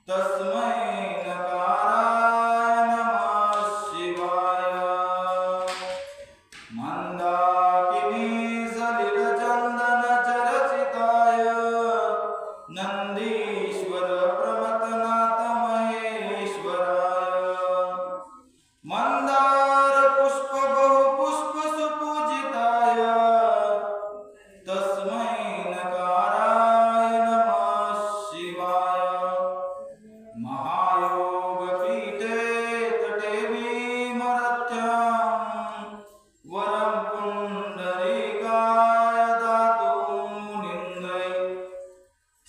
तस्मै नकाराय नमः शिवाय। मंदाकिनी सलिलचंदन चरचिताय नंदीश्वर प्रमथनाथ महेश्वराय। मंदार पुष्प बहुपुष्प सुपूजिताय तस्मै नकाराय नमः शिवाय। महायोग पीठे तटे भीमरथ्यां वरं पुंडरीकाय दातुं मुनीन्द्रै।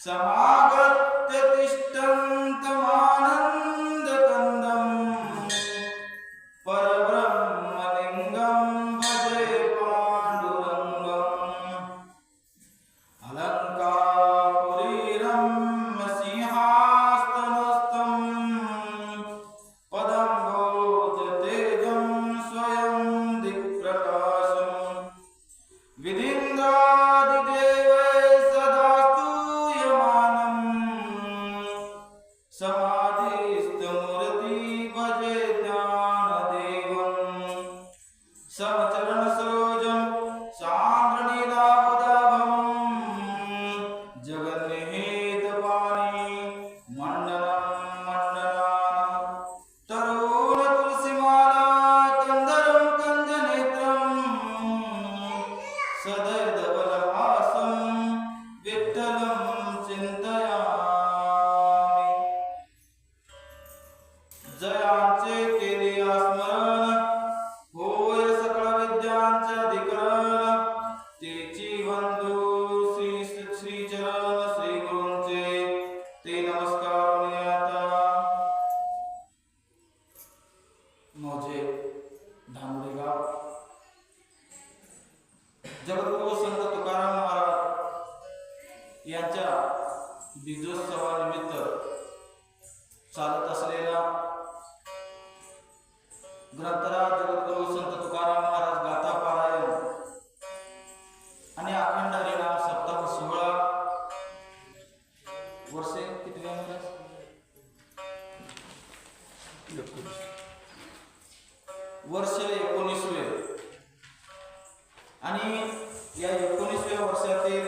समागत्य तिष्ठन्तमानन्दकन्दं परब्रह्मलिङ्गं भजे पाण्डुरङ्गम्। अलङ्कारपुरीरम्य सिंहासनस्थं पदं भोजतेजं स्वयं दिक्प्रकाशम्। विधीन्द्रादिदेवै सदा स्तूयमानं समाधिस्थमूर्ति भजे ज्ञानदेवम्। समचरणसरोजं सान्द्रनीलाबुधाभं जगन्निहितपाणि मण्डनं मण्डनान्। तरुणतुलसीमाला कन्दरं कञ्जनेत्रं सदैर्धवलहासं विठ्ठलं चिन्तयामि। जयांचे केले स्मरण होय सकळ विद्यांचे अधिकरण। तेची वंदू श्रीचरण श्री गुरूंचे ते नमस्कार आता। मौजे धामोडी गाव जगद्गुरु संत तुकाराम महाराज यांच्या बीजोत्सवानिमित्त चालत असलेला ग्रंथराज जगद्गुरु संत तुकाराम महाराज गाथा पारायण आणि अखंड हरिनाम सप्ताह सोहळा वर्षे किती वर्ष 19वे आणि या 19व्या वर्षातील